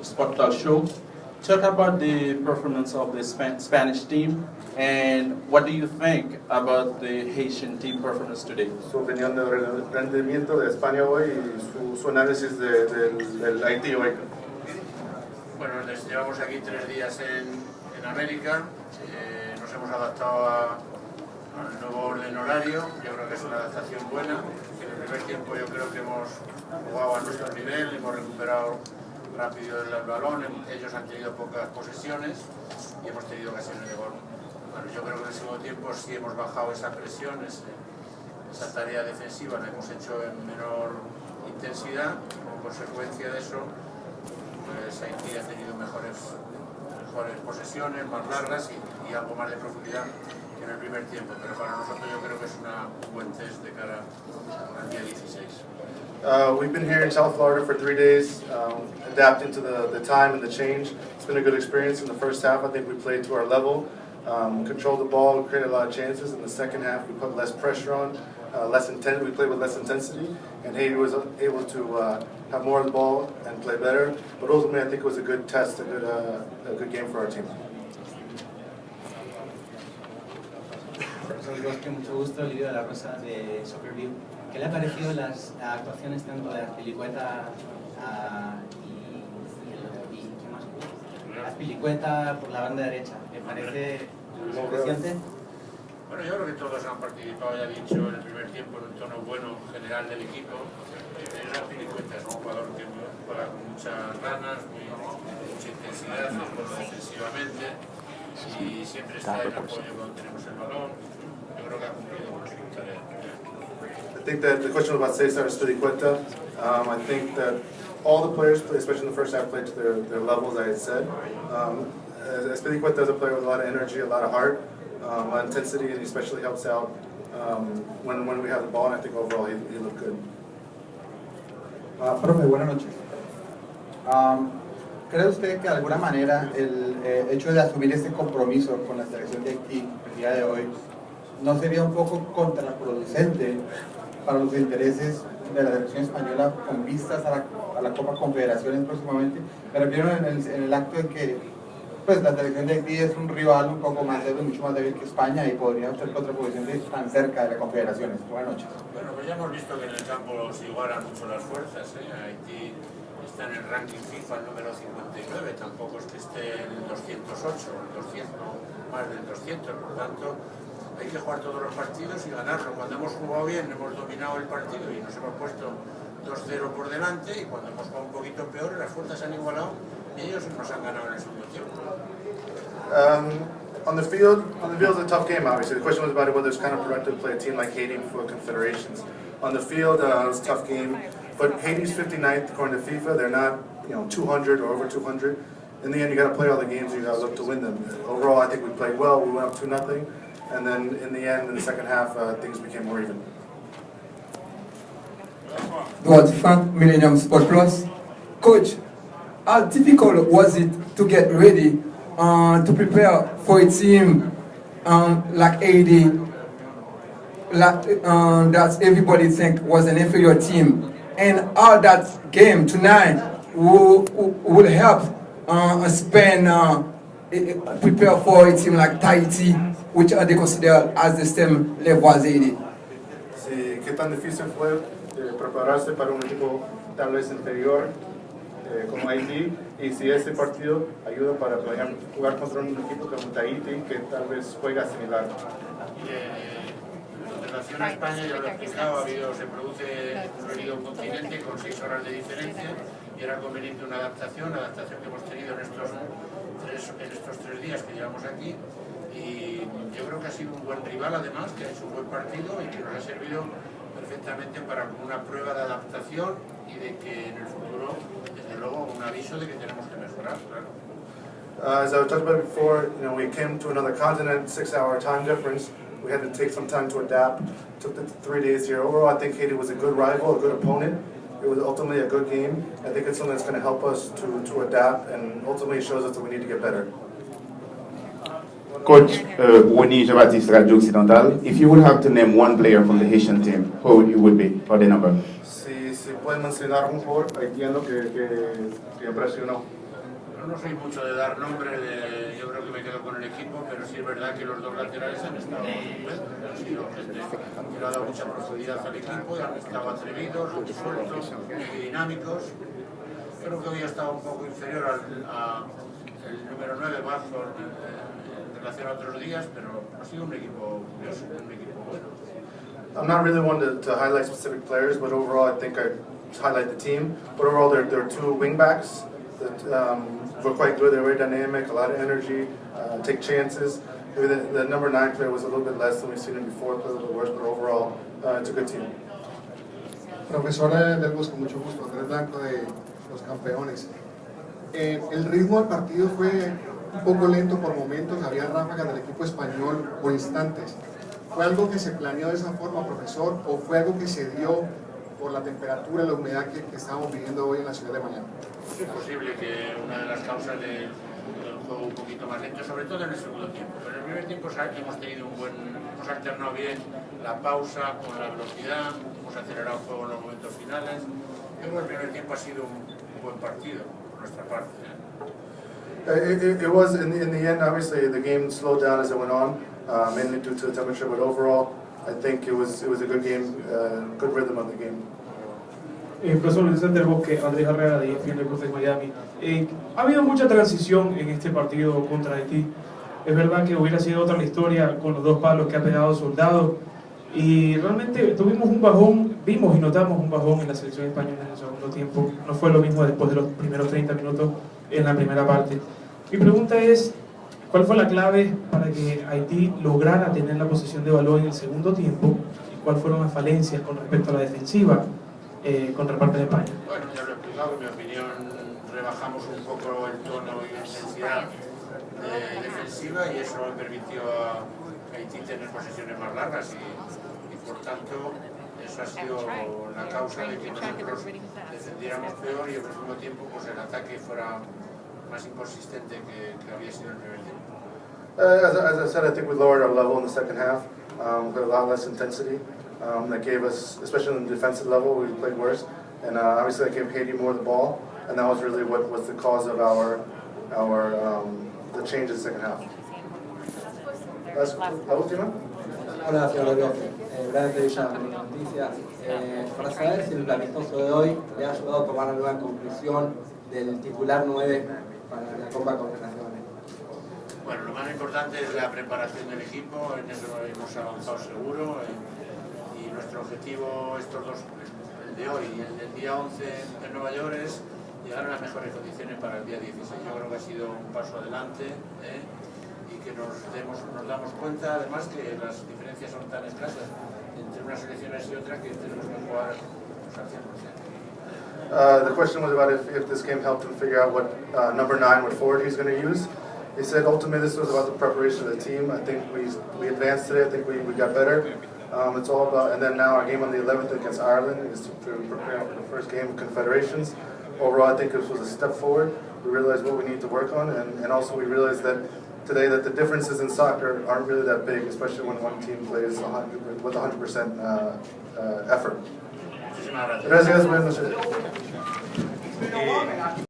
Sport Talk Show. Talk about the performance of the Spanish team and what do you think about the Haitian team performance today? Su opinión del rendimiento de España hoy y su análisis del Haití hoy. Bueno, llevamos aquí 3 días en América, nos hemos adaptado al nuevo orden horario, yo creo que es una adaptación buena. En el primer tiempo yo creo que hemos jugado a nuestro nivel, hemos recuperado rápido el balón, ellos han tenido pocas posesiones y hemos tenido ocasiones de gol. Bueno, yo creo que en el segundo tiempo sí hemos bajado esa presión, esa tarea defensiva la hemos hecho en menor intensidad. Como consecuencia de eso, pues Haití ha tenido mejores posesiones, más largas y algo más de profundidad que en el primer tiempo, pero para nosotros yo creo que es un buen test de cara al día 16. We've been here in South Florida for 3 days, adapting to the time and the change. It's been a good experience in the first half. I think we played to our level, controlled the ball, created a lot of chances. In the second half, we put less pressure on, we played with less intensity, and Haiti was able to have more of the ball and play better. But ultimately, I think it was a good test, a good game for our team. Soy Bosque, mucho gusto, Lidio de la Rosa de Soccer View. ¿Qué le ha parecido las actuaciones tanto de Azpilicueta y qué más? Azpilicueta por la banda derecha? ¿Le parece suficiente? Bueno, yo creo que todos han participado, ya he dicho, en el primer tiempo en un tono bueno general del equipo. Azpilicueta es un jugador que juega con muchas ganas, mucha intensidad, es bueno defensivamente y siempre está en apoyo cuando tenemos el balón. Yo creo que ha cumplido con su tarea. I think that the question was about Cesar Espiricueta. I think that all the players, especially in the first half, played to their levels, I had said. Espiricueta is a player with a lot of energy, a lot of heart, a lot of intensity, and he especially helps out when we have the ball, and I think overall he looked good. Profe, buenas noches. ¿Cree usted que de alguna manera el hecho de asumir este compromiso con la selección de Haití el día de hoy no sería un poco contraproducente para los intereses de la selección española con vistas a la Copa Confederaciones próximamente? Me refiero en el acto de que pues, la selección de Haití es un rival un poco más débil, mucho más débil que España y podría ser contraproducente tan cerca de las Confederaciones. Buenas noches. Bueno, pues ya hemos visto que en el campo se igualan mucho las fuerzas. Haití está en el ranking FIFA el número 59, tampoco es que esté en el 208 o el 200, más del 200, por tanto hay que jugar todos los partidos y ganarlos. Cuando hemos jugado bien, hemos dominado el partido y nos hemos puesto 2-0 por delante, y cuando hemos jugado un poquito peor, las fuerzas se han igualado y ellos nos han ganado en el segundo tiempo. On the field, it's a tough game, obviously. The question was about whether it's kind of productive to play a team like Haiti before Confederations. On the field, it's a tough game, but Haiti's 59th according to FIFA. They're not, 200 or over 200. In the end, you got to play all the games. You got to look to win them. Overall, I think we played well. We went up 2-0, and then in the end, in the second half, things became more even. Duarte Frank, Millennium Sport Plus. Coach, how difficult was it to get ready to prepare for a team like Haiti, that everybody think was an inferior team, and how that game tonight will help Spain prepare for a team like Haiti, which they consider as the same level as Haiti? Sí, qué tan difícil fue prepararse para un equipo tal vez inferior como Haití, y si ese partido ayuda para, por ejemplo, jugar contra un equipo como Haití que tal vez juega similar. En relación a España, ya lo he explicado, se produce un continente con 6 horas de diferencia y era conveniente una adaptación que hemos tenido en estos 3 días que llevamos aquí, y yo creo que ha sido un buen rival, además, que ha hecho un buen partido y que nos ha servido perfectamente para una prueba de adaptación y de que en el futuro, desde luego, un aviso de que tenemos que mejorar, claro. As I talked about before, we came to another continent, 6-hour time difference. We had to take some time to adapt. Took the 3 days here. Overall, I think Haiti was a good rival, a good opponent. It was ultimately a good game. I think it's something that's going to help us to adapt, and ultimately shows us that we need to get better. Coach, Winnie Jean-Baptiste, Radio Occidental, if you would have to name one player from the Haitian team, who it would be, or the number? Si si pueden mencionar un jugador haitiano que impresionó. No soy mucho de dar nombres, yo creo que me quedo con el equipo, pero sí es verdad que los dos laterales han estado estupendos, han sido gente que le ha dado mucha profundidad al equipo y han estado atrevidos, sueltos, muy dinámicos. Creo que hoy ha estado un poco inferior al número 9 bajo en relación a otros días, pero ha sido un equipo curioso, un equipo bueno. I'm not really one to highlight specific players, but overall I think I highlight the team. But overall there are two wingbacks that were quite good. They're very dynamic, a lot of energy, take chances. Maybe the number 9 player was a little bit less than we've seen him before, played a little bit worse, but overall it's a good team. Profesor del Bosque, mucho gusto, Andrés Blanco de los campeones. El ritmo del partido fue un poco lento por momentos, había ráfagas del equipo español por instantes. ¿Fue algo que se planeó de esa forma, profesor, o fue algo que se dio por la temperatura y la humedad que estamos viviendo hoy en la ciudad de Miami? Es posible que una de las causas del juego un poquito más lento, sobre todo en el segundo tiempo. Pero en el primer tiempo hemos alternado bien la pausa con la velocidad, hemos acelerado el juego en los momentos finales. Creo que el primer tiempo ha sido un buen partido por nuestra parte. It was in the end. Obviously, the game slowed down as it went on, mainly due to the temperature. But overall, I think it was a good game, good rhythm of the game. Profesor Luis del Bosque, Andrés Herrera de ESPN Deportes Miami. Ha habido mucha transición en este partido contra Haití. Es verdad que hubiera sido otra la historia con los 2 palos que ha pegado Soldado. Y realmente tuvimos un bajón, vimos y notamos un bajón en la selección española en el segundo tiempo. No fue lo mismo después de los primeros 30 minutos en la primera parte. Mi pregunta es, ¿cuál fue la clave para que Haití lograra tener la posesión de balón en el segundo tiempo? ¿Y cuáles fueron las falencias con respecto a la defensiva contra parte de España? Bueno, ya lo he explicado, en mi opinión rebajamos un poco el tono y la intensidad defensiva y eso permitió a Haití tener posesiones más largas y por tanto eso ha sido la causa de que nosotros defendiéramos peor y en el segundo tiempo pues el ataque fuera más inconsistente que había sido en el primer tiempo. As I said, I think we lowered our level in the second half. With a lot less intensity. That gave us, especially on the defensive level, we played worse. And obviously that gave Haiti more of the ball. And that was really what was the cause of the change in the second half. La última. Hola, señor López. Brian de Villa, Noticias. Para saber si el amistoso de hoy le ha ayudado a tomar alguna conclusión del titular 9 para la Copa Confederaciones. Bueno, lo más importante es la preparación del equipo, en eso hemos avanzado seguro y nuestro objetivo, estos dos, el de hoy y el del día 11 en Nueva York, es llegar a las mejores condiciones para el día 16. Yo creo que ha sido un paso adelante y que nos damos cuenta además que las diferencias son tan escasas entre unas selecciones y otras que tenemos que jugar al 100%. The question was about if this game helped him figure out what number 9, what forward he's going to use. He said ultimately this was about the preparation of the team. I think we advanced today. I think we got better. It's all about, and then now our game on the 11th against Ireland is to prepare for the first game of Confederations. Overall, I think this was a step forward. We realized what we need to work on, and also we realized that today that the differences in soccer aren't really that big, especially when one team plays with 100% effort. Gracias. Gracias, buenas noches.